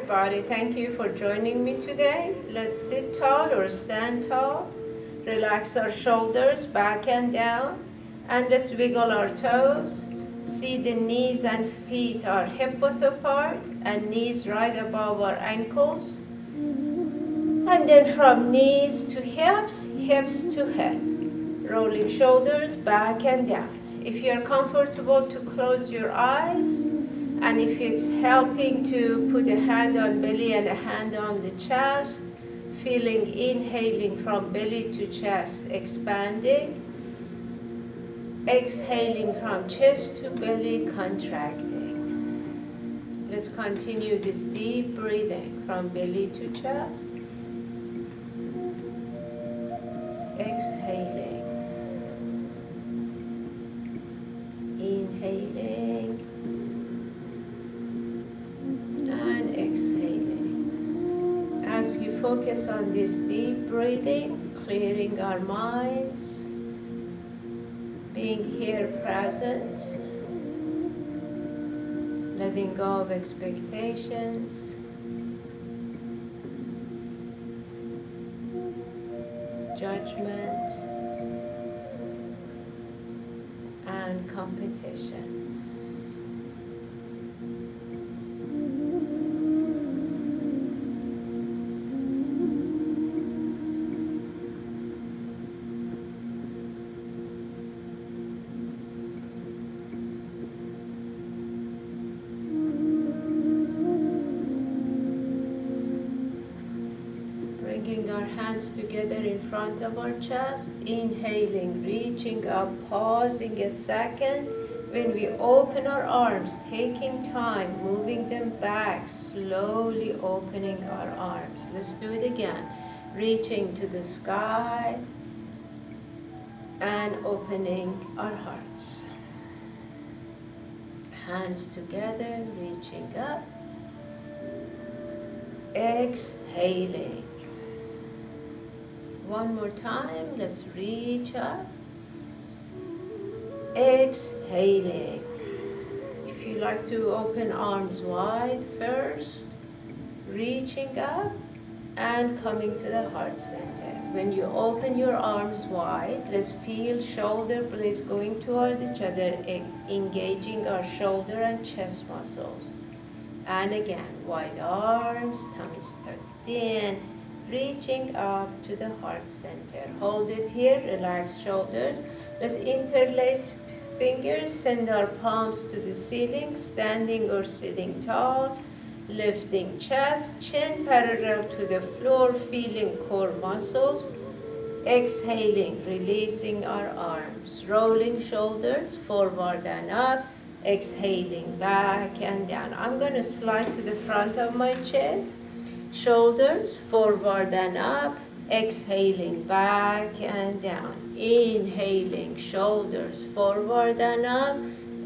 everybody. Thank you for joining me today. Let's sit tall or stand tall. Relax our shoulders back and down. And let's wiggle our toes. See the knees and feet are hip width apart and knees right above our ankles. And then from knees to hips, hips to head. Rolling shoulders back and down. If you're comfortable to close your eyes, and if it's helping to put a hand on belly and a hand on the chest, feeling inhaling from belly to chest, expanding. Exhaling from chest to belly, contracting. Let's continue this deep breathing from belly to chest. Exhaling. Inhaling. And exhaling. As we focus on this deep breathing, clearing our minds, being here present, letting go of expectations, judgment, and competition. Bringing our hands together in front of our chest, inhaling, reaching up, pausing a second. When we open our arms, taking time, moving them back, slowly opening our arms. Let's do it again. Reaching to the sky and opening our hearts. Hands together, reaching up, exhaling. One more time, let's reach up, exhaling. If you like to open arms wide first, reaching up and coming to the heart center. When you open your arms wide, let's feel shoulder blades going toward each other, engaging our shoulder and chest muscles. And again, wide arms, tummy tucked in, reaching up to the heart center. Hold it here, relax shoulders. Let's interlace fingers, send our palms to the ceiling, standing or sitting tall, lifting chest, chin parallel to the floor, feeling core muscles. Exhaling, releasing our arms, rolling shoulders forward and up, exhaling back and down. I'm going to slide to the front of my chair. Shoulders forward and up, exhaling back and down. Inhaling, shoulders forward and up,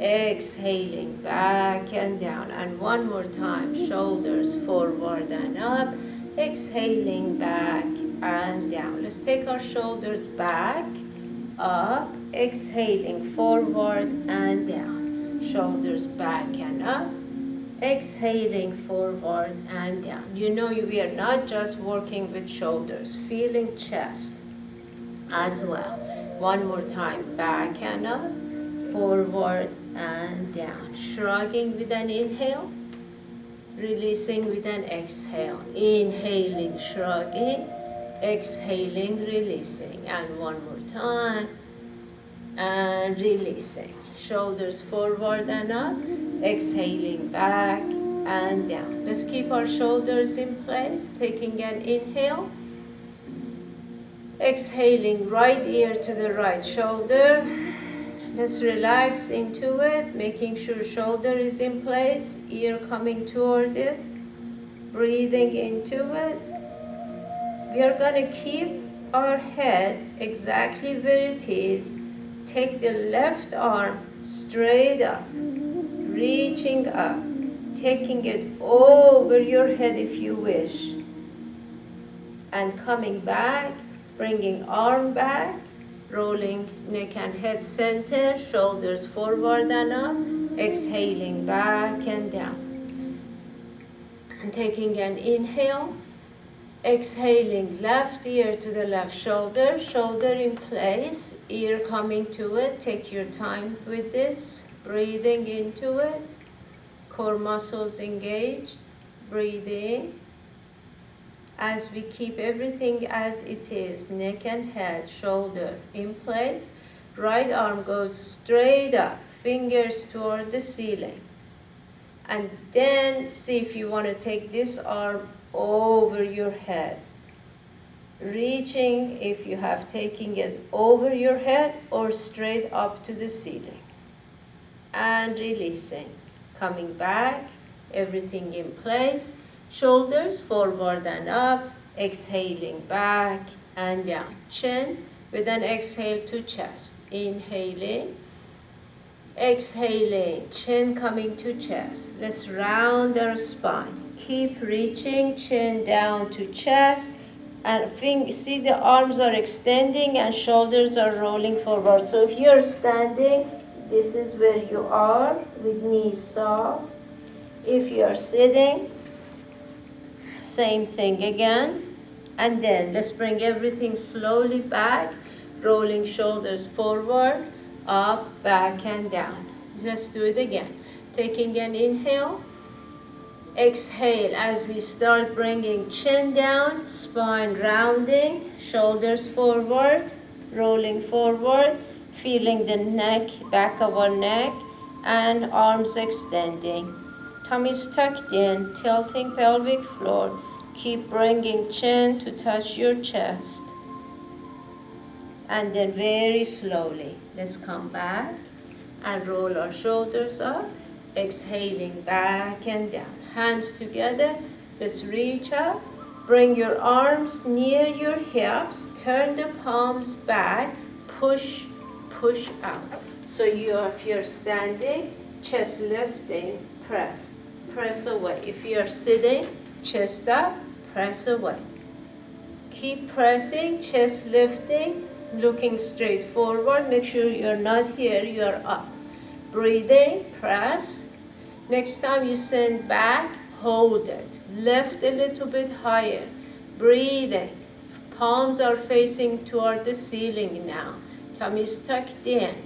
exhaling back and down. And one more time, shoulders forward and up, exhaling back and down. Let's take our shoulders back, up, exhaling forward and down. Shoulders back and up, exhaling forward and down. You know we are not just working with shoulders, feeling chest as well. One more time, back and up, forward and down. Shrugging with an inhale, releasing with an exhale. Inhaling, shrugging, exhaling, releasing. And one more time, and releasing. Shoulders forward and up, exhaling back and down. Let's keep our shoulders in place, taking an inhale. Exhaling, right ear to the right shoulder. Let's relax into it, making sure shoulder is in place, ear coming toward it. Breathing into it. We are going to keep our head exactly where it is. Take the left arm straight up, reaching up, taking it over your head if you wish, and coming back, bringing arm back, rolling neck and head center, shoulders forward and up, exhaling back and down. And taking an inhale, exhaling left ear to the left shoulder, shoulder in place, ear coming to it. Take your time with this, breathing into it, core muscles engaged, breathing. As we keep everything as it is, neck and head, shoulder in place, right arm goes straight up, fingers toward the ceiling. And then see if you want to take this arm over your head. Reaching if you have taken it over your head or straight up to the ceiling. And releasing. Coming back, everything in place. Shoulders forward and up, exhaling back and down. Chin with an exhale to chest. Inhaling, exhaling, chin coming to chest. Let's round our spine. Keep reaching, chin down to chest. And see the arms are extending and shoulders are rolling forward. So if you're standing, this is where you are with knees soft. If you're sitting, same thing again. And then let's bring everything slowly back, rolling shoulders forward, up, back, and down. Let's do it again. Taking an inhale, exhale as we start bringing chin down, spine rounding, shoulders forward, rolling forward, feeling the neck, back of our neck, and arms extending. Tummy's tucked in, tilting pelvic floor. Keep bringing chin to touch your chest. And then very slowly, let's come back and roll our shoulders up, exhaling back and down. Hands together, let's reach up. Bring your arms near your hips, turn the palms back, push out. So if you're standing, chest lifting, press away. If you're sitting, chest up, press away. Keep pressing, chest lifting, looking straight forward. Make sure you're not here, you're up. Breathing, press. Next time you send back, hold it. Lift a little bit higher. Breathing. Palms are facing toward the ceiling now. Tummy's tucked in.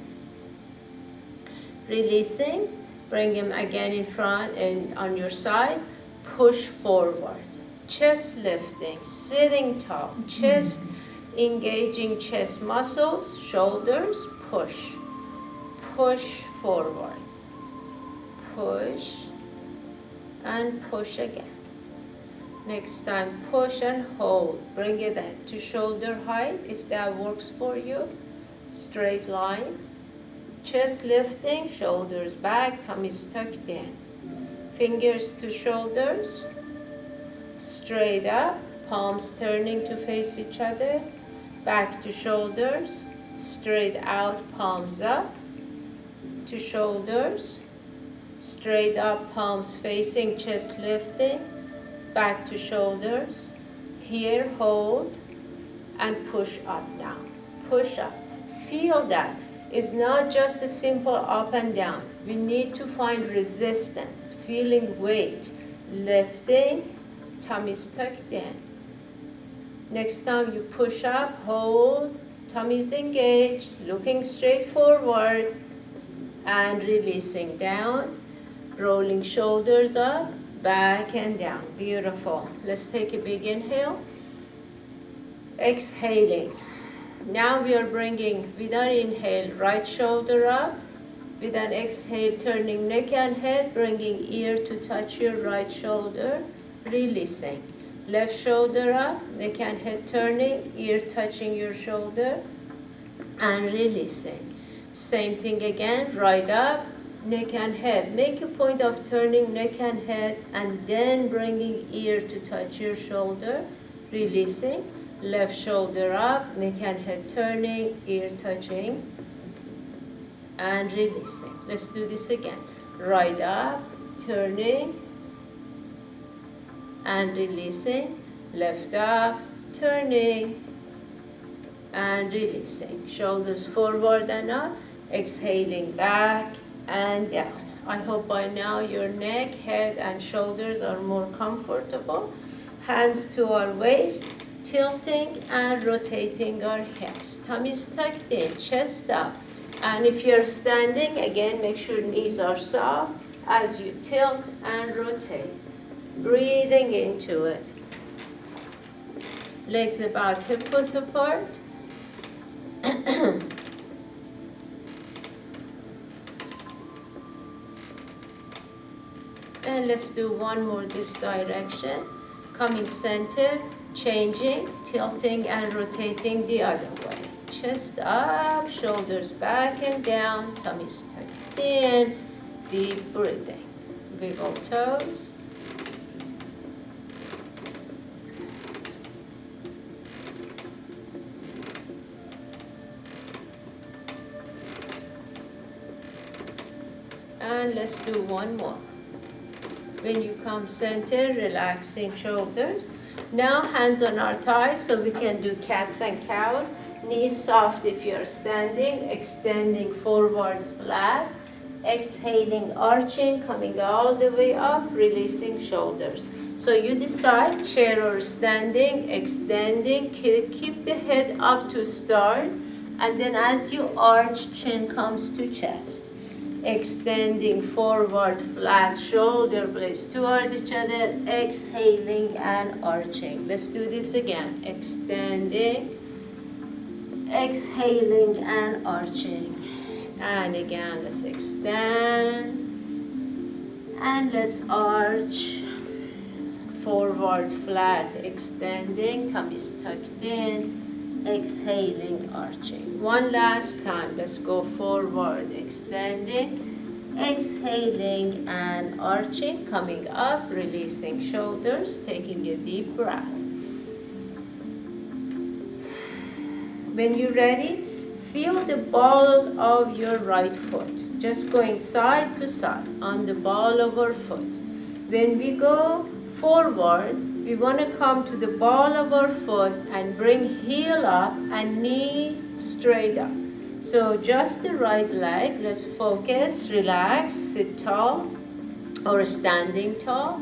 Releasing. Bring him again in front and on your sides. Push forward. Chest lifting. Sitting tall. Chest engaging chest muscles. Shoulders. Push. Push forward. Push and push again. Next time, push and hold. Bring it to shoulder height if that works for you. Straight line. Chest lifting, shoulders back, tummies tucked in. Fingers to shoulders. Straight up, palms turning to face each other. Back to shoulders. Straight out, palms up. To shoulders. Straight up, palms facing, chest lifting. Back to shoulders. Here, hold. And push up now. Push up. Feel that. It's not just a simple up and down. We need to find resistance, feeling weight. Lifting, tummy's tucked in. Next time you push up, hold, tummy's engaged, looking straight forward, and releasing down, rolling shoulders up, back and down. Beautiful. Let's take a big inhale. Exhaling. Now we are bringing, with our inhale, right shoulder up. With an exhale, turning neck and head, bringing ear to touch your right shoulder. Releasing. Left shoulder up, neck and head turning, ear touching your shoulder. And releasing. Same thing again, right up, neck and head. Make a point of turning neck and head and then bringing ear to touch your shoulder. Releasing. Left shoulder up, neck and head turning, ear touching, and releasing. Let's do this again. Right up, turning, and releasing. Left up, turning, and releasing. Shoulders forward and up, exhaling back and down. I hope by now your neck, head, and shoulders are more comfortable. Hands to our waist, tilting and rotating our hips. Tummy's tucked in, chest up. And if you're standing, again, make sure knees are soft as you tilt and rotate. Breathing into it. Legs about hip-width apart. And let's do one more this direction. Coming center, changing, tilting and rotating the other way. Chest up, shoulders back and down, tummy's tucked in, deep breathing. Wiggle toes. And let's do one more. When you come center, relaxing shoulders. Now hands on our thighs so we can do cats and cows. Knees soft if you're standing, extending forward flat. Exhaling, arching, coming all the way up, releasing shoulders. So you decide, chair or standing, extending, keep the head up to start. And then as you arch, chin comes to chest. Extending forward, flat shoulder blades toward each other, exhaling and arching. Let's do this again. Extending, exhaling and arching. And again, let's extend and let's arch. Forward, flat, extending, tummy's tucked in. Exhaling, arching. One last time. Let's go forward, extending, exhaling and arching, coming up, releasing shoulders, taking a deep breath. When you're ready, feel the ball of your right foot, just going side to side on the ball of our foot. When we go forward, we want to come to the ball of our foot and bring heel up and knee straight up. So just the right leg, let's focus, relax, sit tall or standing tall.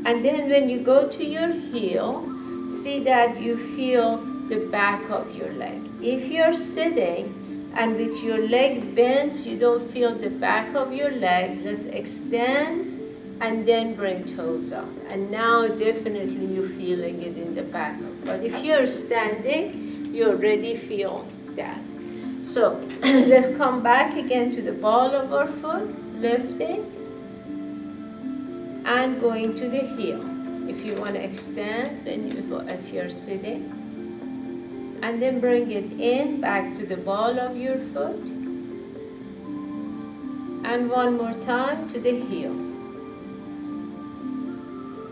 And then when you go to your heel, see that you feel the back of your leg. If you're sitting and with your leg bent, you don't feel the back of your leg, let's extend and then bring toes up. And now definitely you're feeling it in the back. But if you're standing, you already feel that. So let's come back again to the ball of our foot, lifting and going to the heel. If you want to extend, if you're sitting, and then bring it in, back to the ball of your foot. And one more time to the heel.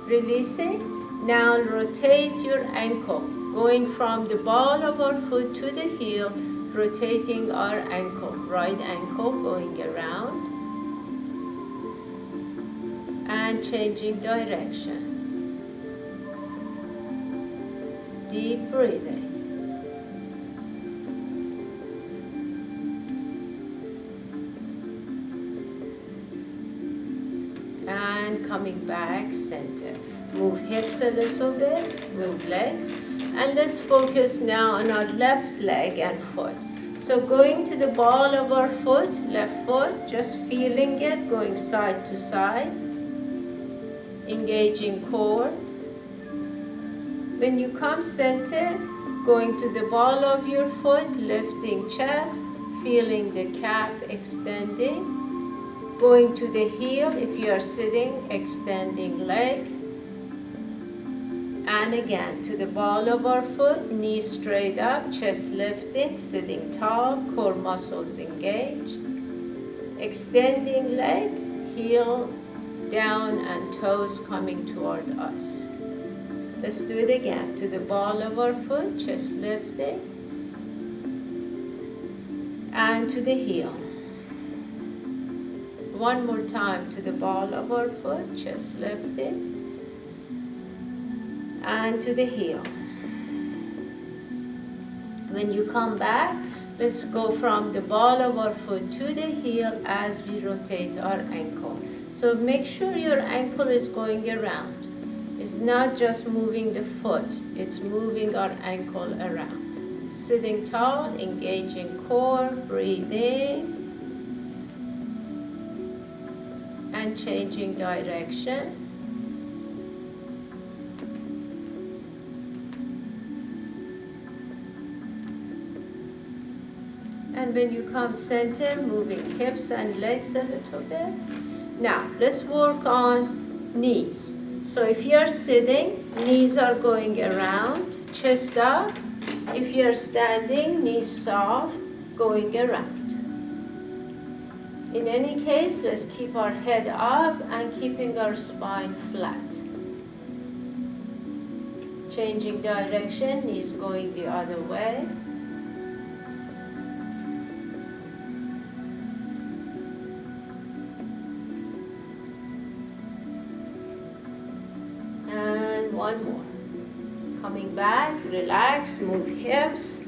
Releasing. Now rotate your ankle, going from the ball of our foot to the heel, rotating our ankle, right ankle going around and changing direction. Deep breathing. And coming back center. Move hips a little bit, move legs. And let's focus now on our left leg and foot. So going to the ball of our foot, left foot, just feeling it, going side to side. Engaging core. When you come center, going to the ball of your foot, lifting chest, feeling the calf extending. Going to the heel, if you are sitting, extending leg. And again, to the ball of our foot, knees straight up, chest lifting, sitting tall, core muscles engaged. Extending leg, heel down and toes coming toward us. Let's do it again. To the ball of our foot, chest lifting. And to the heel. One more time to the ball of our foot, chest lifting. And to the heel. When you come back, Let's go from the ball of our foot to the heel as we rotate our ankle. So make sure your ankle is going around. It's not just moving the foot, it's moving our ankle around. Sitting tall, engaging core, breathing, and changing direction. And when you come center, moving hips and legs a little bit. Now, let's work on knees. So if you're sitting, knees are going around, chest up. If you're standing, knees soft, going around. In any case, let's keep our head up and keeping our spine flat. Changing direction, knees going the other way. One more. Coming back, relax, move hips,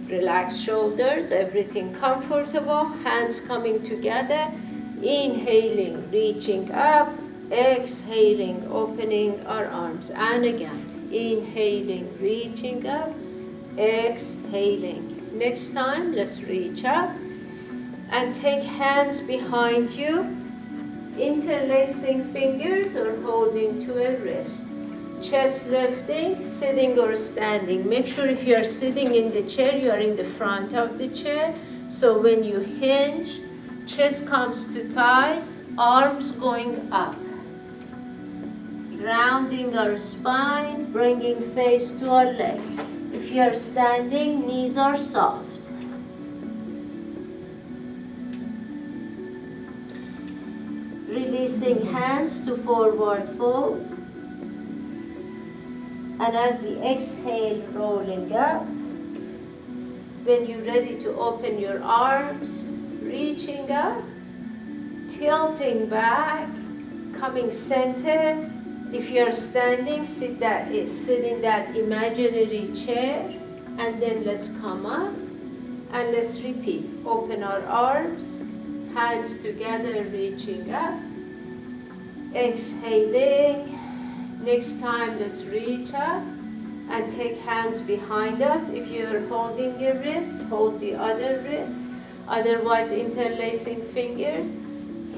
relax shoulders, everything comfortable, hands coming together, inhaling, reaching up, exhaling, opening our arms, and again, inhaling, reaching up, exhaling. Next time, let's reach up and take hands behind you, interlacing fingers or holding to a wrist. Chest lifting, sitting or standing. Make sure if you are sitting in the chair, you are in the front of the chair. So when you hinge, chest comes to thighs, arms going up. Grounding our spine, bringing face to our leg. If you are standing, knees are soft. Releasing hands to forward fold. And as we exhale, rolling up. When you're ready to open your arms, reaching up, tilting back, coming center. If you're standing, sit in that imaginary chair, and then let's come up, and let's repeat. Open our arms, hands together, reaching up, exhaling. Next time, let's reach up and take hands behind us. If you're holding your wrist, hold the other wrist. Otherwise, interlacing fingers.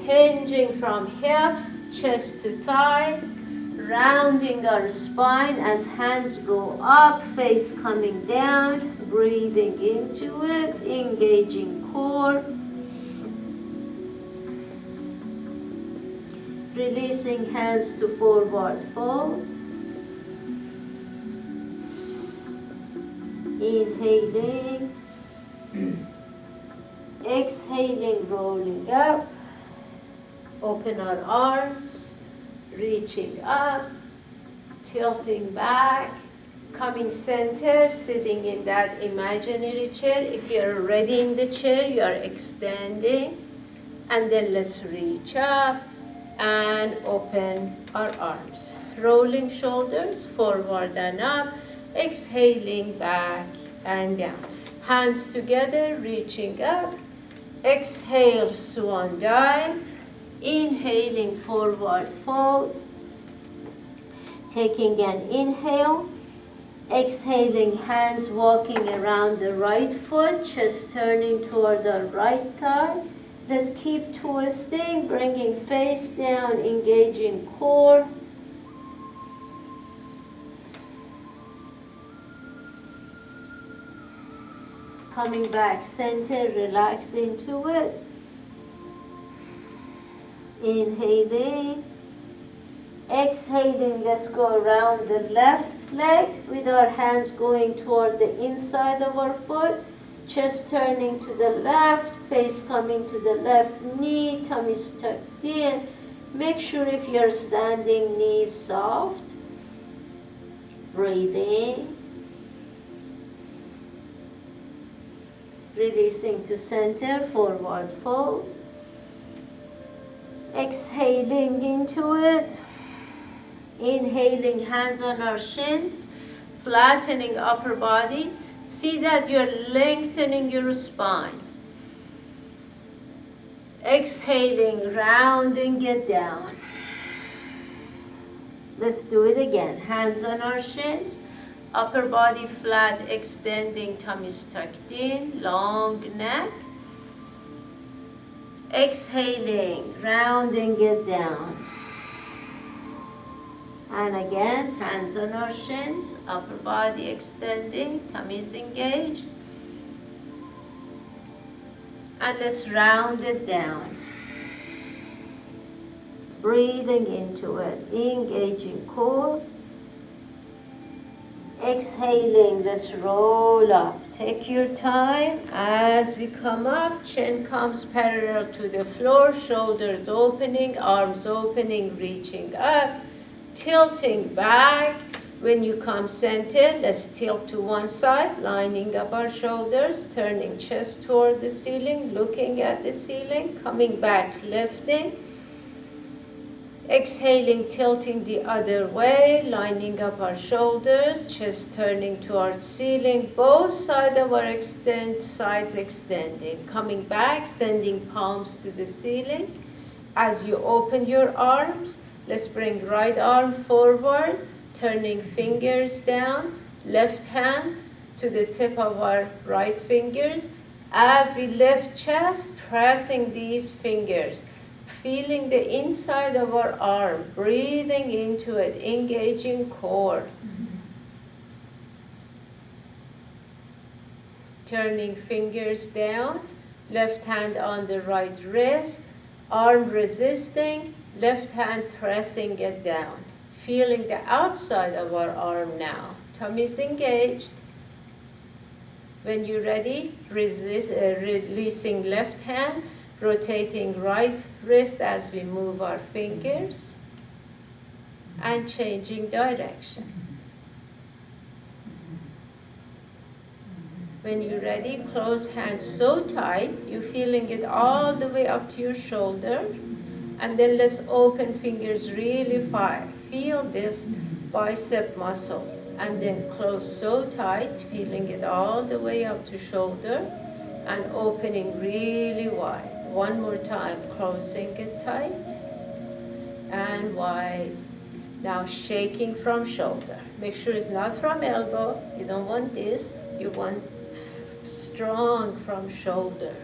Hinging from hips, chest to thighs. Rounding our spine as hands go up, face coming down. Breathing into it, engaging core. Releasing hands to forward fold. Inhaling. Exhaling, rolling up. Open our arms. Reaching up. Tilting back. Coming center, sitting in that imaginary chair. If you're already in the chair, you are extending. And then let's reach up and open our arms. Rolling shoulders forward and up, exhaling back and down. Hands together, reaching up. Exhale, swan dive. Inhaling, forward fold. Taking an inhale. Exhaling, hands walking around the right foot, chest turning toward the right thigh. Let's keep twisting, bringing face down, engaging core. Coming back center, relax into it. Inhaling. Exhaling, let's go around the left leg with our hands going toward the inside of our foot. Chest turning to the left, face coming to the left knee, tummy's tucked in. Make sure if you're standing, knees soft. Breathing. Releasing to center, forward fold. Exhaling into it. Inhaling, hands on our shins, flattening upper body. See that you're lengthening your spine. Exhaling, rounding it down. Let's do it again. Hands on our shins. Upper body flat, extending, tummies tucked in, long neck. Exhaling, rounding it down. And again, hands on our shins, upper body extending, tummy is engaged. And let's round it down. Breathing into it, engaging core. Exhaling, let's roll up. Take your time. As we come up, chin comes parallel to the floor, shoulders opening, arms opening, reaching up, tilting back. When you come center, let's tilt to one side, lining up our shoulders, turning chest toward the ceiling, looking at the ceiling, coming back, lifting. Exhaling, tilting the other way, lining up our shoulders, chest turning towards ceiling, both sides of our sides extending. Coming back, sending palms to the ceiling. As you open your arms, let's bring right arm forward, turning fingers down, left hand to the tip of our right fingers. As we lift chest, pressing these fingers. Feeling the inside of our arm, breathing into it, engaging core. Turning fingers down, left hand on the right wrist, arm resisting, left hand pressing it down. Feeling the outside of our arm now. Tummy is engaged. When you're ready, releasing left hand, rotating right wrist as we move our fingers, and changing direction. When you're ready, close hands so tight, you're feeling it all the way up to your shoulder. And then let's open fingers really far. Feel this bicep muscle. And then close so tight, feeling it all the way up to shoulder, and opening really wide. One more time, closing it tight and wide. Now shaking from shoulder. Make sure it's not from elbow. You don't want this. You want strong from shoulder.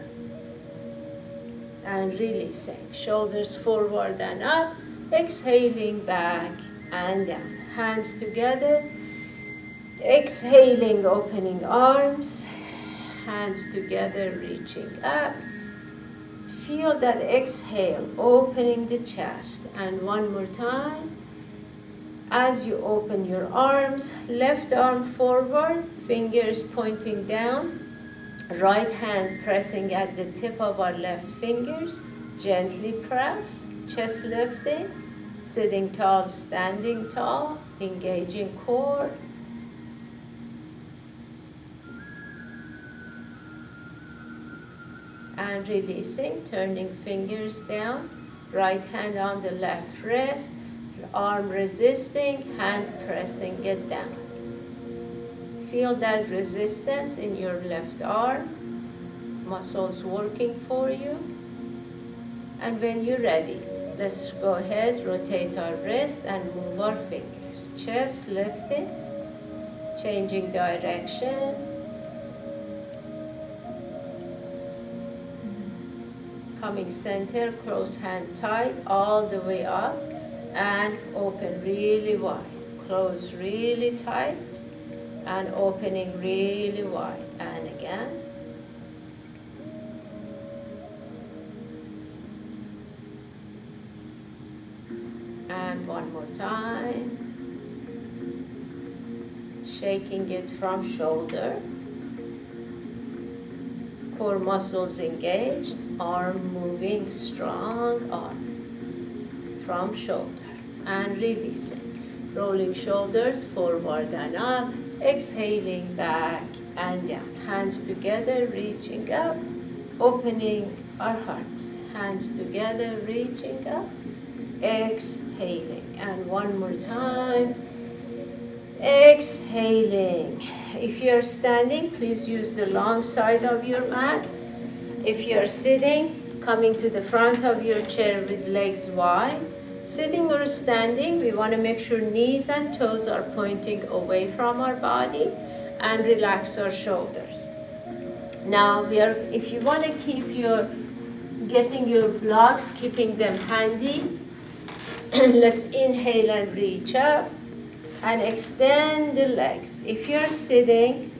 And releasing. Shoulders forward and up. Exhaling back and down. Hands together. Exhaling, opening arms. Hands together, reaching up. Feel that exhale, opening the chest. And one more time. As you open your arms, left arm forward, fingers pointing down. Right hand pressing at the tip of our left fingers. Gently press, chest lifting. Sitting tall, standing tall, engaging core. And releasing, turning fingers down, right hand on the left wrist, arm resisting, hand pressing it down. Feel that resistance in your left arm, muscles working for you. And when you're ready, let's go ahead, rotate our wrist and move our fingers. Chest lifting, changing direction. Coming center, close hand tight, all the way up, and open really wide. Close really tight, and opening really wide. And again. And one more time. Shaking it from shoulder. Core muscles engaged, arm moving, strong arm from shoulder, and releasing. Rolling shoulders forward and up, exhaling back and down. Hands together, reaching up, opening our hearts. Hands together, reaching up, exhaling. And one more time, exhaling. If you're standing, please use the long side of your mat. If you're sitting, coming to the front of your chair with legs wide. Sitting or standing, we want to make sure knees and toes are pointing away from our body and relax our shoulders. Now, if you want to keep getting your blocks, keeping them handy, let's inhale and reach up and extend the legs. If you're sitting,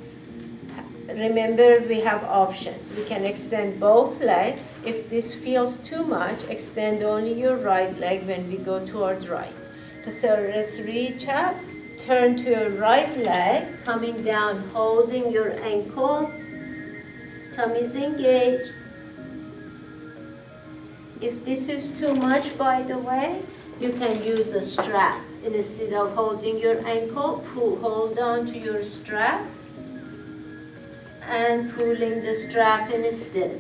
remember we have options. We can extend both legs. If this feels too much, extend only your right leg when we go towards right. So let's reach up, turn to your right leg, coming down, holding your ankle, tummy's engaged. If this is too much, by the way, you can use a strap. Instead of holding your ankle, hold on to your strap and pulling the strap instead.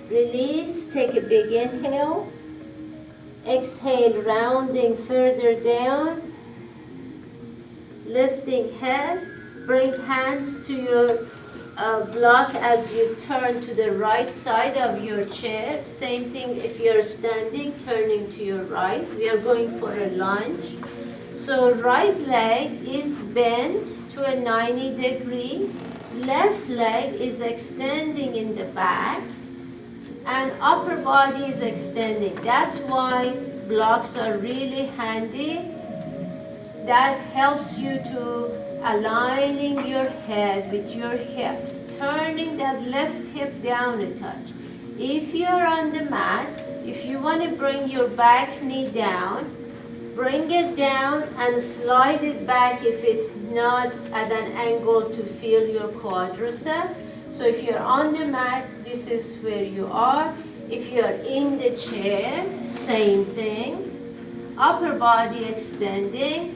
Release, take a big inhale. Exhale, rounding further down. Lifting head, bring hands to your block as you turn to the right side of your chair. Same thing if you're standing, turning to your right. We are going for a lunge. So right leg is bent to a 90 degree. Left leg is extending in the back. And upper body is extending. That's why blocks are really handy. That helps you to aligning your head with your hips, turning that left hip down a touch. If you're on the mat, if you want to bring your back knee down, bring it down and slide it back if it's not at an angle to feel your quadricep. So if you're on the mat, this is where you are. If you're in the chair, same thing. Upper body extending.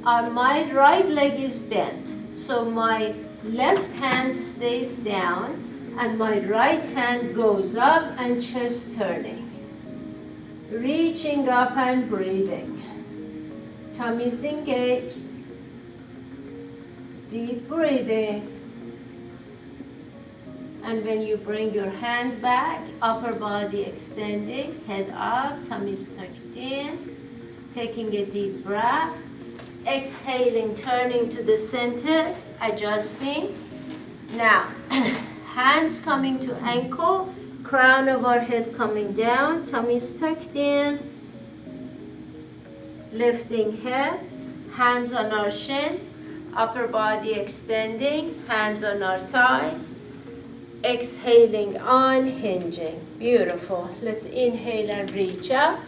My right leg is bent, so my left hand stays down and my right hand goes up and chest turning. Reaching up and breathing. Tummy's engaged. Deep breathing. And when you bring your hand back, upper body extending, head up, tummy's tucked in. Taking a deep breath. Exhaling, turning to the center, adjusting. Now, hands coming to ankle, crown of our head coming down, tummy's tucked in. Lifting head, hands on our shin, upper body extending, hands on our thighs. Exhaling, unhinging. Beautiful. Let's inhale and reach up.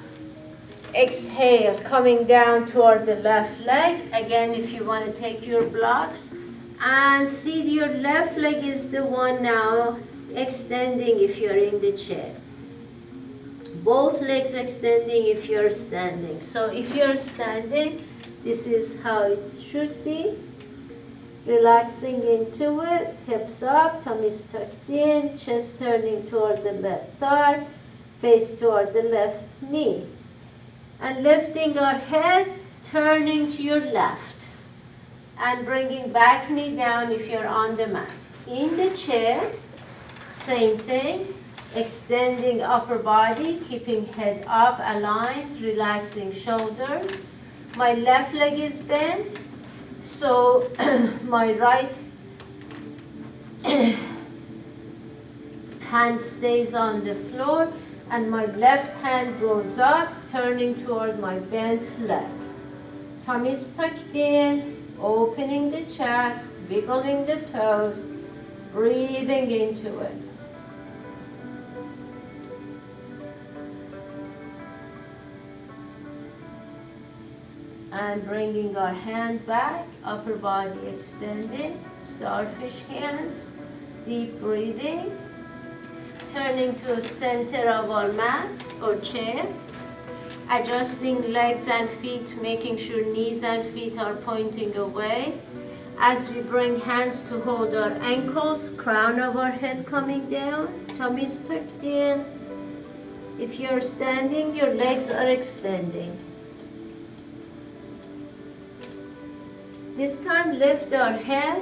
Exhale, coming down toward the left leg. Again, if you want to take your blocks. And see your left leg is the one now extending if you're in the chair. Both legs extending if you're standing. So if you're standing, this is how it should be. Relaxing into it, hips up, tummy's tucked in, chest turning toward the left thigh, face toward the left knee. And lifting our head, turning to your left. And bringing back knee down if you're on the mat. In the chair, same thing. Extending upper body, keeping head up, aligned, relaxing shoulders. My left leg is bent, so my right hand stays on the floor and my left hand goes up, turning toward my bent leg. Tummy's tucked in, opening the chest, wiggling the toes, breathing into it. And bringing our hand back, upper body extending, starfish hands, deep breathing, turning to the center of our mat or chair, adjusting legs and feet, making sure knees and feet are pointing away. As we bring hands to hold our ankles, crown of our head coming down, tummy's tucked in. If you're standing, your legs are extending. This time lift our head,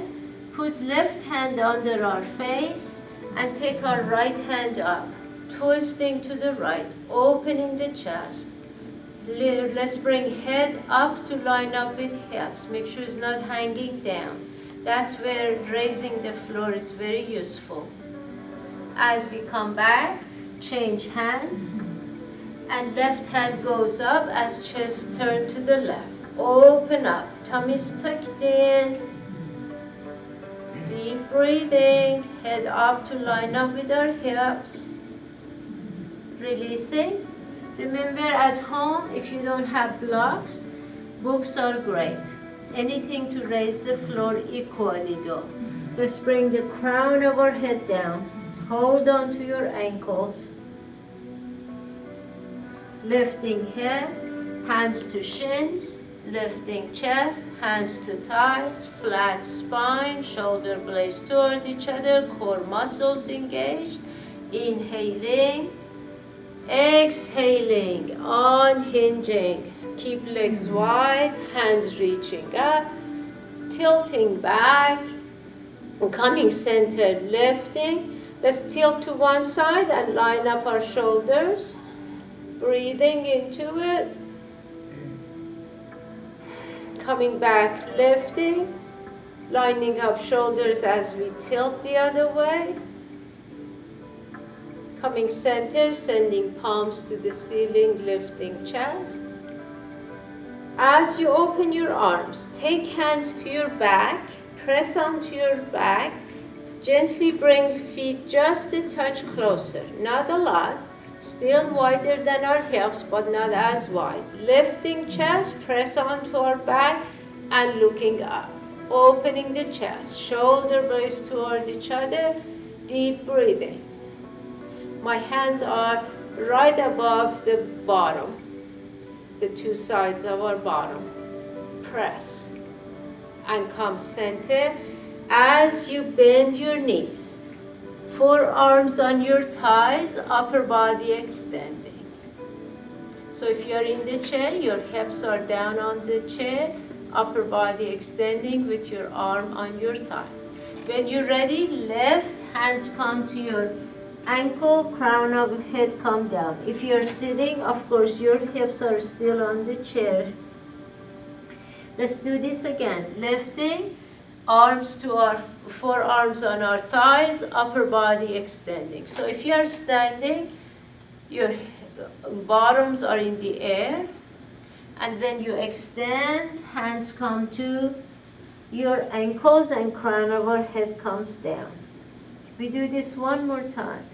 put left hand under our face, and take our right hand up, twisting to the right, opening the chest. Let's bring head up to line up with hips. Make sure it's not hanging down. That's where raising the floor is very useful. As we come back, change hands, and left hand goes up as chest turn to the left. Open up, tummy's tucked in. Deep breathing, head up to line up with our hips. Releasing. Remember at home, if you don't have blocks, books are great. Anything to raise the floor equally though. Let's bring the crown of our head down. Hold on to your ankles. Lifting head, hands to shins. Lifting chest, hands to thighs, flat spine, shoulder blades toward each other, core muscles engaged. Inhaling, exhaling, unhinging. Keep legs wide, hands reaching up, tilting back, coming centered, lifting. Let's tilt to one side and line up our shoulders. Breathing into it. Coming back, lifting, lining up shoulders as we tilt the other way. Coming center, sending palms to the ceiling, lifting chest. As you open your arms, take hands to your back, press onto your back, gently bring feet just a touch closer, not a lot. Still wider than our hips, but not as wide. Lifting chest, press onto our back and looking up. Opening the chest, shoulder blades toward each other, deep breathing. My hands are right above the bottom, the two sides of our bottom. Press and come center as you bend your knees. Forearms on your thighs, upper body extending. So if you're in the chair, your hips are down on the chair, upper body extending with your arm on your thighs. When you're ready, left hands come to your ankle, crown of head come down. If you're sitting, of course, your hips are still on the chair. Let's do this again. Lifting. Arms to our forearms on our thighs, upper body extending. So if you are standing, your bottoms are in the air. And when you extend, hands come to your ankles and crown of our head comes down. We do this one more time.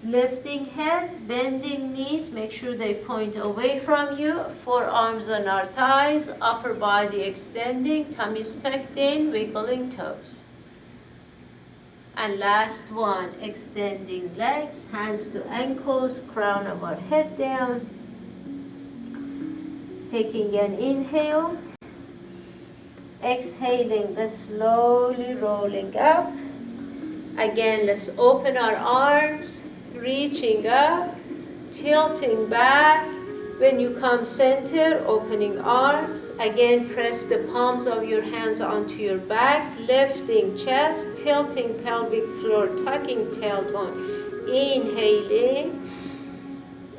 Lifting head, bending knees, make sure they point away from you. Forearms on our thighs, upper body extending, tummy tucked in, wiggling toes. And last one, extending legs, hands to ankles, crown of our head down. Taking an inhale. Exhaling, let's slowly rolling up. Again, let's open our arms. Reaching up, tilting back. When you come center, opening arms. Again, press the palms of your hands onto your back, lifting chest, tilting pelvic floor, tucking tailbone. Inhaling.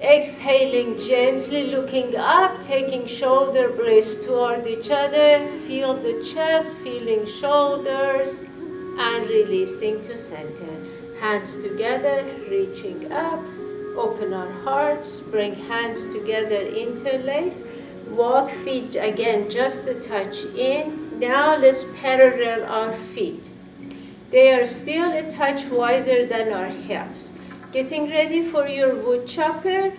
Exhaling, gently looking up, taking shoulder blades toward each other. Feel the chest, feeling shoulders, and releasing to center. Hands together, reaching up, open our hearts, bring hands together, interlace, walk feet again, just a touch in. Now let's parallel our feet. They are still a touch wider than our hips. Getting ready for your wood chopper.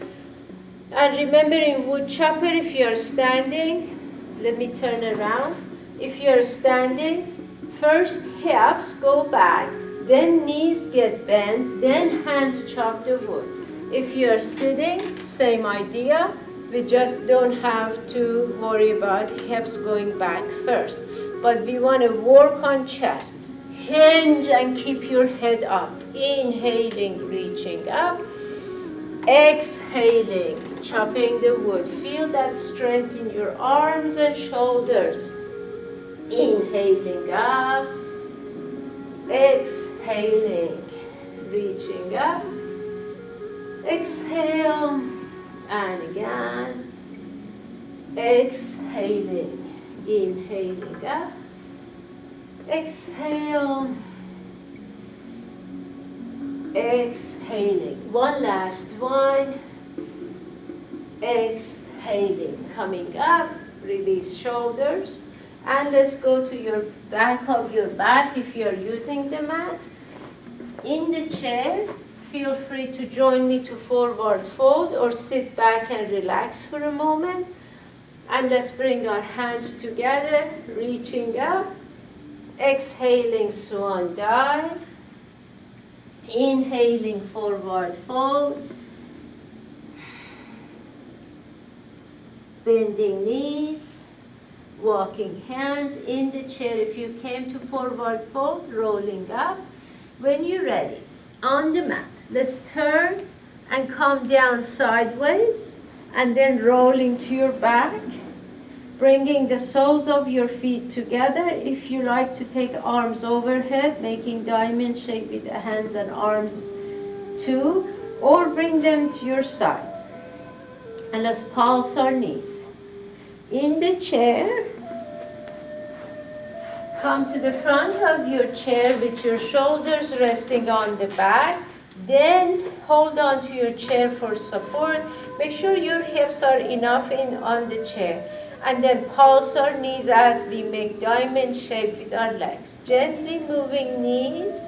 And remember in wood chopper, if you are standing, let me turn around. If you are standing, first hips go back. Then knees get bent, then hands chop the wood. If you're sitting, same idea. We just don't have to worry about hips going back first. But we want to work on chest. Hinge and keep your head up. Inhaling, reaching up. Exhaling, chopping the wood. Feel that strength in your arms and shoulders. Inhaling up, exhaling, reaching up, exhale, and again, exhaling, inhaling up, exhale, exhaling. One last one, exhaling, coming up, release shoulders, and let's go to your back of your mat if you're using the mat. In the chair, feel free to join me to forward fold or sit back and relax for a moment. And let's bring our hands together, reaching up, exhaling swan dive, inhaling forward fold, bending knees, walking hands in the chair. If you came to forward fold, rolling up. When you're ready, on the mat, let's turn and come down sideways and then rolling to your back, bringing the soles of your feet together. If you like to take arms overhead, making diamond shape with the hands and arms too, or bring them to your side. And let's pulse our knees. In the chair, come to the front of your chair with your shoulders resting on the back. Then hold on to your chair for support. Make sure your hips are enough on the chair. And then pulse our knees as we make diamond shape with our legs. Gently moving knees,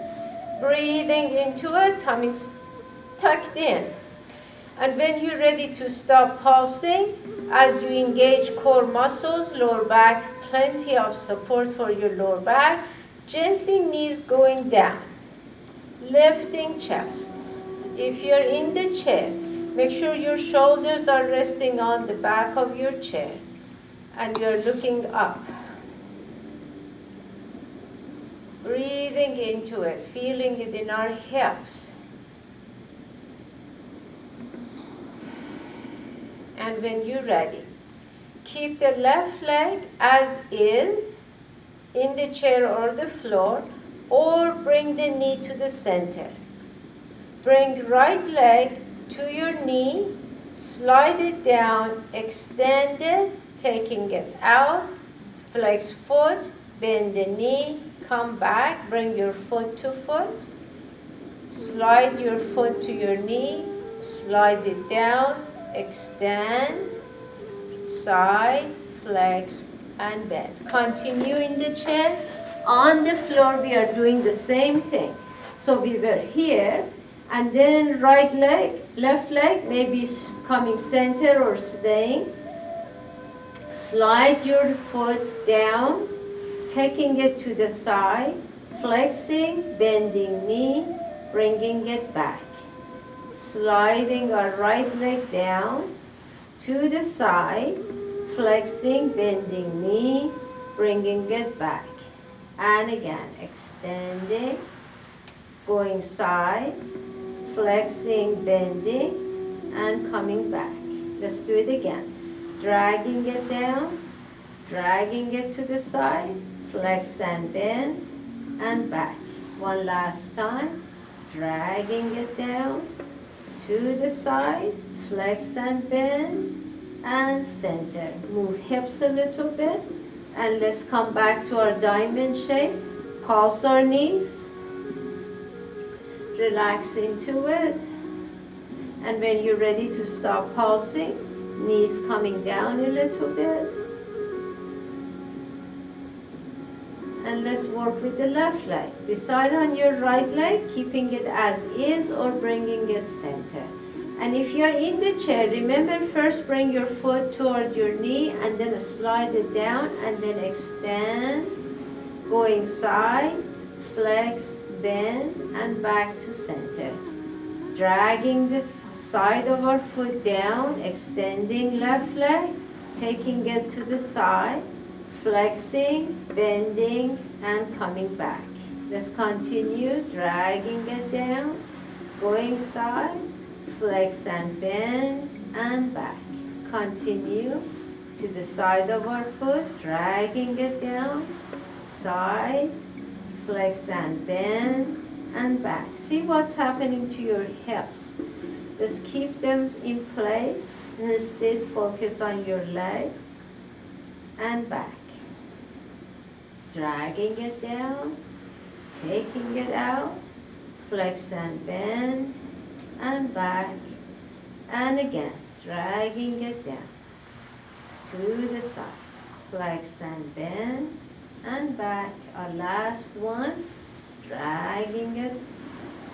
breathing into it, tummy tucked in. And when you're ready to stop pulsing, as you engage core muscles, lower back, plenty of support for your lower back, gently knees going down, lifting chest. If you're in the chair, make sure your shoulders are resting on the back of your chair and you're looking up. Breathing into it, feeling it in our hips. And when you're ready, keep the left leg as is in the chair or the floor, or bring the knee to the center. Bring right leg to your knee, slide it down, extend it, taking it out, flex foot, bend the knee, come back, bring your foot to foot, slide your foot to your knee, slide it down, extend, side, flex, and bend. Continue in the chair. On the floor, we are doing the same thing. So we were here, and then right leg, left leg, maybe coming center or staying. Slide your foot down, taking it to the side, flexing, bending knee, bringing it back. Sliding our right leg down to the side, flexing, bending knee, bringing it back. And again, extending, going side, flexing, bending, and coming back. Let's do it again. Dragging it down, dragging it to the side, flex and bend, and back. One last time, dragging it down, to the side, flex and bend, and center. Move hips a little bit, and let's come back to our diamond shape. Pulse our knees, relax into it, and when you're ready to stop pulsing, knees coming down a little bit, and let's work with the left leg. Decide on your right leg, keeping it as is or bringing it center. And if you're in the chair, remember first bring your foot toward your knee and then slide it down and then extend, going side, flex, bend, and back to center. Dragging the side of our foot down, extending left leg, taking it to the side, flexing, bending, and coming back. Let's continue, dragging it down, going side, flex and bend, and back. Continue to the side of our foot, dragging it down, side, flex and bend, and back. See what's happening to your hips. Just keep them in place, and instead focus on your leg and back. Dragging it down, taking it out, flex and bend, and back, and again, dragging it down to the side. Flex and bend, and back. Our last one, dragging it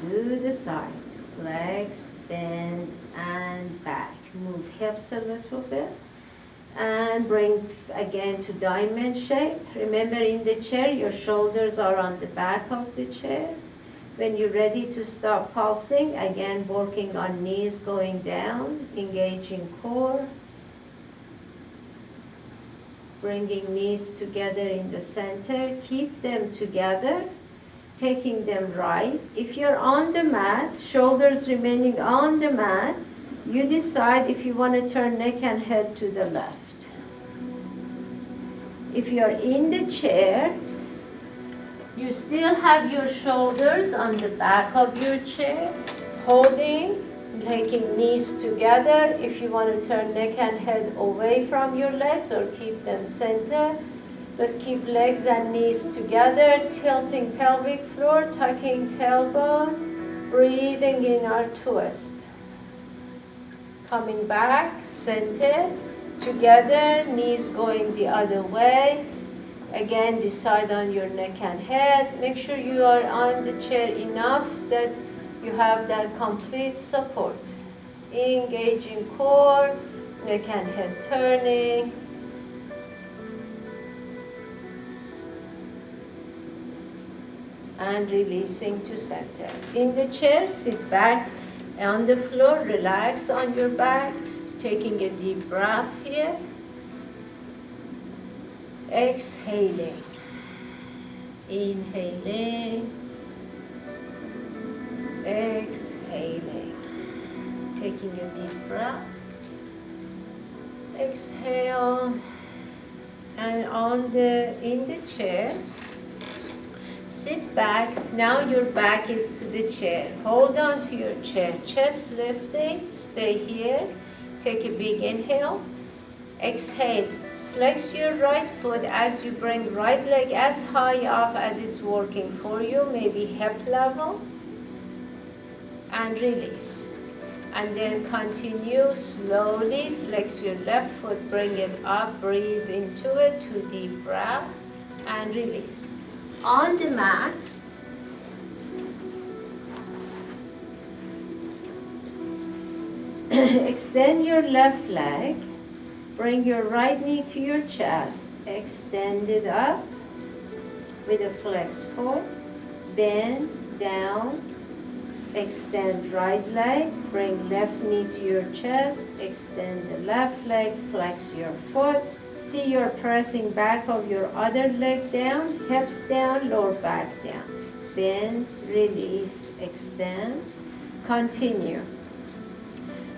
to the side. Flex, bend, and back. Move hips a little bit. And bring again to diamond shape. Remember, in the chair, your shoulders are on the back of the chair. When you're ready to stop pulsing, again working on knees going down, engaging core. Bringing knees together in the center. Keep them together, taking them right. If you're on the mat, shoulders remaining on the mat, you decide if you want to turn neck and head to the left. If you're in the chair, you still have your shoulders on the back of your chair, holding, taking knees together. If you want to turn neck and head away from your legs or keep them center, let's keep legs and knees together, tilting pelvic floor, tucking tailbone, breathing in our twist. Coming back, center, together, knees going the other way. Again, decide on your neck and head. Make sure you are on the chair enough that you have that complete support. Engaging core, neck and head turning. And releasing to center. In the chair, sit back on the floor, relax on your back. Taking a deep breath here. Exhaling. Inhaling. Exhaling. Taking a deep breath. Exhale. And in the chair, sit back. Now your back is to the chair. Hold on to your chair. Chest lifting. Stay here. Take a big inhale. Exhale. Flex your right foot as you bring right leg as high up as it's working for you, maybe hip level. And release. And then continue slowly. Flex your left foot, bring it up, breathe into it, 2 deep breaths, and release. On the mat, extend your left leg, bring your right knee to your chest, extend it up with a flex foot, bend down, extend right leg, bring left knee to your chest, extend the left leg, flex your foot. See you're pressing back of your other leg down, hips down, lower back down. Bend, release, extend, continue.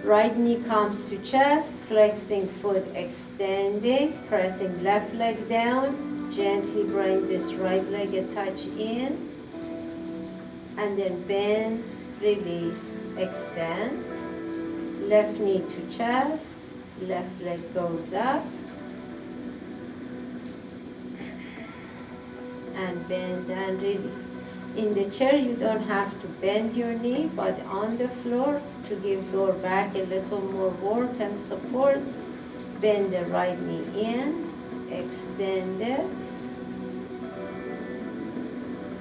Right knee comes to chest, flexing foot, extending, pressing left leg down, gently bring this right leg a touch in, and then bend, release, extend, left knee to chest, left leg goes up, and bend and release. In the chair, you don't have to bend your knee, but on the floor, to give lower back a little more work and support, bend the right knee in, extend it,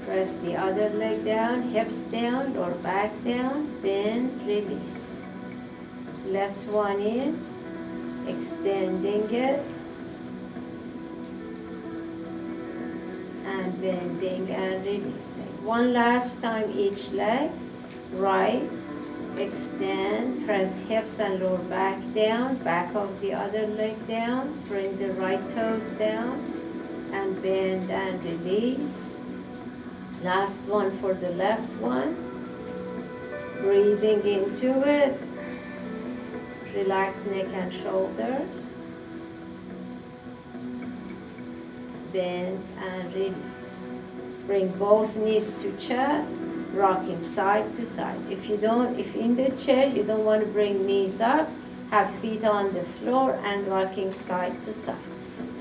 press the other leg down, hips down, lower back down, bend, release. Left one in, extending it, and bending and releasing. One last time each leg. Right, extend, press hips and lower back down, back of the other leg down, bring the right toes down, and bend and release. Last one for the left one. Breathing into it. Relax neck and shoulders. bend and release. Bring both knees to chest, rocking side to side. If in the chair you don't want to bring knees up, have feet on the floor and rocking side to side.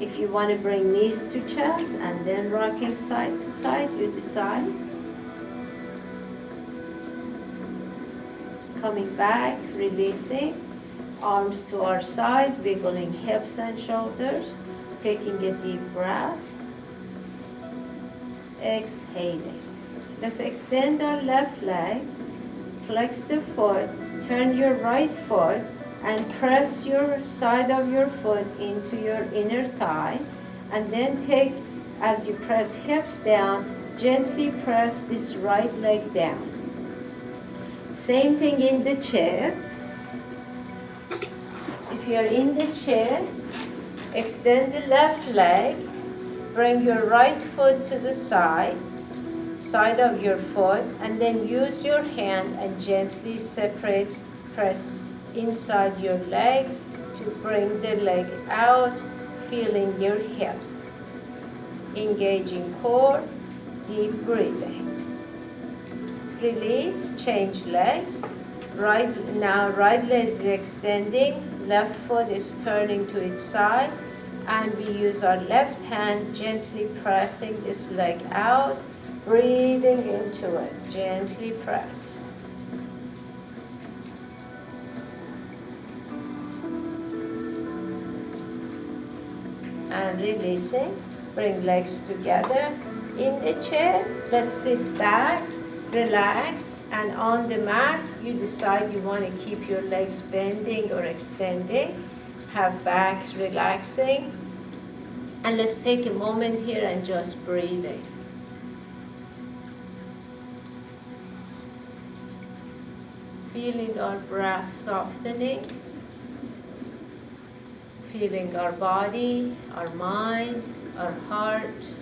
If you want to bring knees to chest and then rocking side to side, you decide. Coming back, releasing, arms to our side, wiggling hips and shoulders, taking a deep breath, exhaling. Let's extend our left leg, flex the foot, turn your right foot, and press your side of your foot into your inner thigh, and then as you press hips down, gently press this right leg down. Same thing in the chair. If you're in the chair, extend the left leg, bring your right foot to the side of your foot, and then use your hand and gently press inside your leg to bring the leg out, feeling your hip. Engaging core, deep breathing. Release, change legs. Right leg is extending, left foot is turning to its side, and we use our left hand gently pressing this leg out, breathing into it. Gently press. And releasing, bring legs together. In the chair, let's sit back, relax, and on the mat, you decide you want to keep your legs bending or extending. Have back relaxing. And let's take a moment here and just breathing. Feeling our breath softening. Feeling our body, our mind, our heart.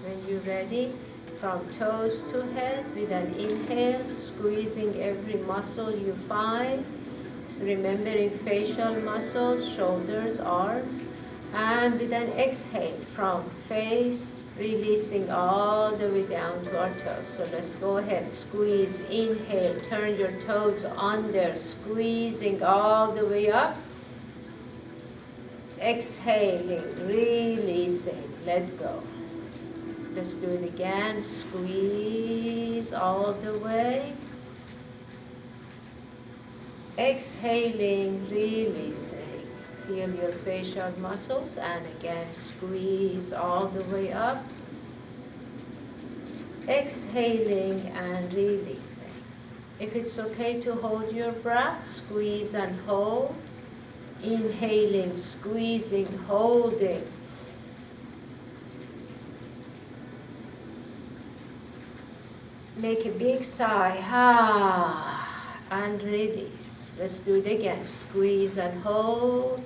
When you're ready, from toes to head, with an inhale, squeezing every muscle you find, remembering facial muscles, shoulders, arms, and with an exhale, from face, releasing all the way down to our toes. So let's go ahead, squeeze, inhale, turn your toes under, squeezing all the way up. Exhaling, releasing, let go. Let's do it again. Squeeze all the way. Exhaling, releasing. Feel your facial muscles, and again squeeze all the way up. Exhaling and releasing. If it's okay to hold your breath, squeeze and hold. Inhaling, squeezing, holding. Make a big sigh, and release. Let's do it again. Squeeze and hold.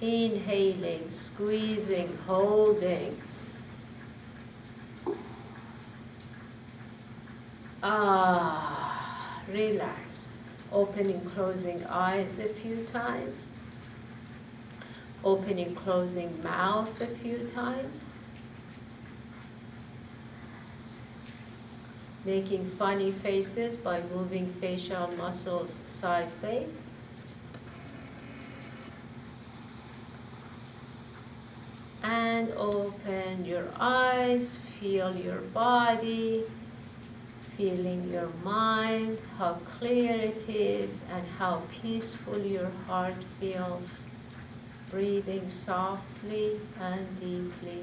Inhaling, squeezing, holding. Relax. Opening, closing eyes a few times. Opening, closing mouth a few times. Making funny faces by moving facial muscles sideways. And open your eyes, feel your body, feeling your mind, how clear it is and how peaceful your heart feels. Breathing softly and deeply.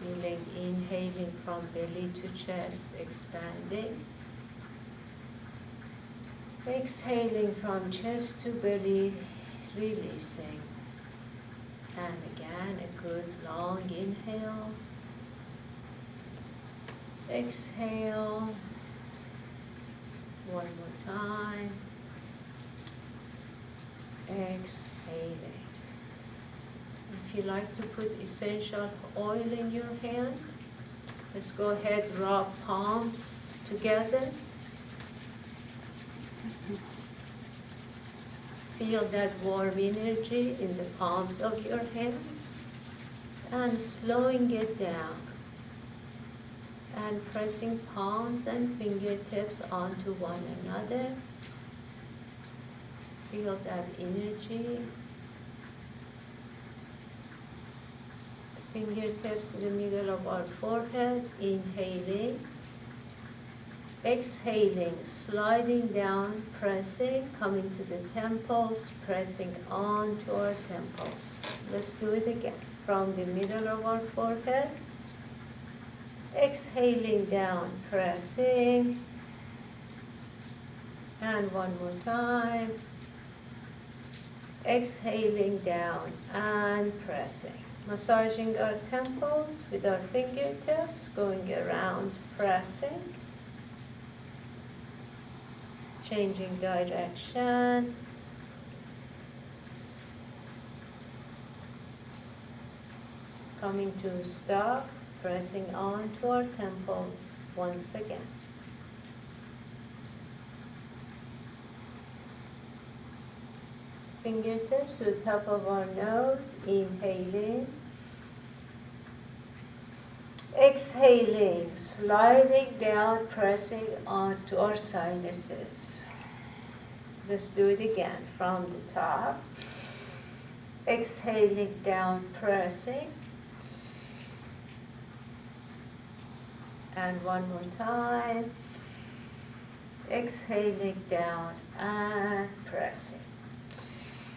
Feeling, inhaling from belly to chest, expanding. Exhaling from chest to belly, releasing. And again, a good long inhale. Exhale. One more time. Exhaling. If you like to put essential oil in your hand, let's go ahead, rub palms together. Feel that warm energy in the palms of your hands and slowing it down and pressing palms and fingertips onto one another. Feel that energy. Fingertips in the middle of our forehead, inhaling. Exhaling, sliding down, pressing, coming to the temples, pressing onto our temples. Let's do it again. From the middle of our forehead, exhaling down, pressing. And one more time. Exhaling down and pressing. Massaging our temples with our fingertips, going around, pressing. Changing direction. Coming to stop, pressing on to our temples once again. Fingertips to the top of our nose, inhaling. Exhaling, sliding down, pressing onto our sinuses. Let's do it again from the top. Exhaling down, pressing. And one more time. Exhaling down and pressing.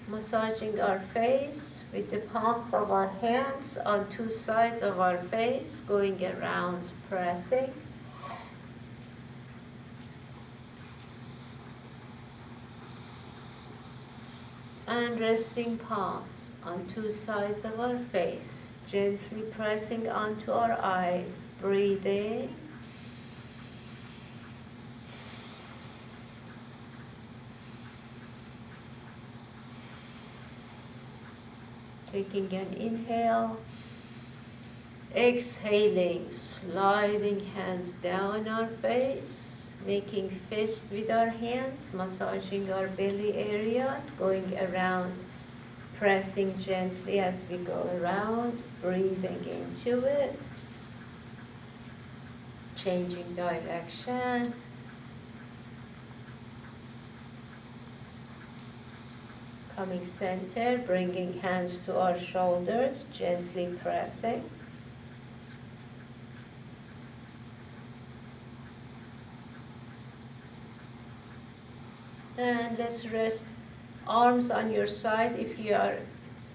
Massaging our face with the palms of our hands on two sides of our face, going around, pressing. And resting palms on two sides of our face, gently pressing onto our eyes, breathing. Taking an inhale, exhaling, sliding hands down our face, making fist with our hands, massaging our belly area, going around, pressing gently as we go around, breathing into it, changing direction. Coming center, bringing hands to our shoulders, gently pressing. And let's rest arms on your side if you are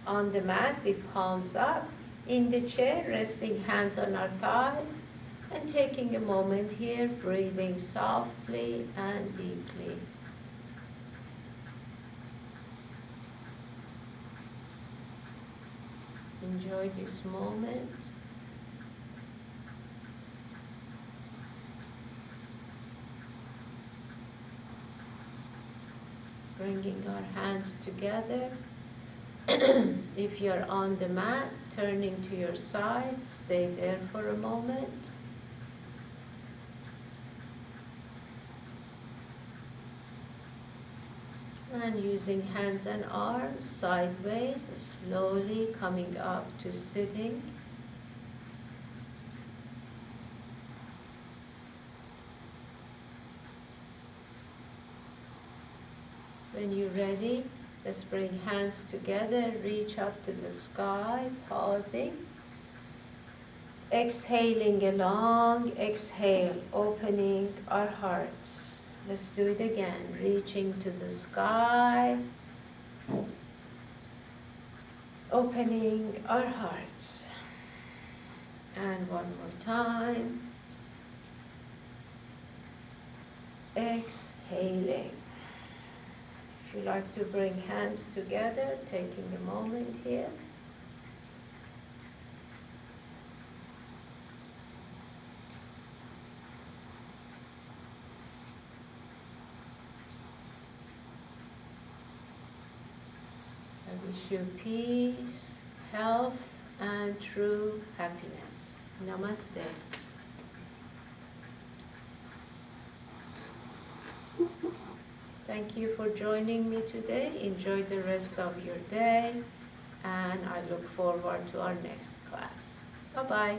on the mat with palms up. In the chair, resting hands on our thighs and taking a moment here, breathing softly and deeply. Enjoy this moment. Bringing our hands together. If you're on the mat, turning to your side, stay there for a moment. And using hands and arms sideways, slowly coming up to sitting. When you're ready, let's bring hands together, reach up to the sky, pausing. Exhaling a long exhale, opening our hearts. Let's do it again, reaching to the sky, opening our hearts. And one more time. Exhaling. If you like to bring hands together, taking a moment here. wish you peace, health, and true happiness. Namaste. Thank you for joining me today. Enjoy the rest of your day, and I look forward to our next class. Bye-bye.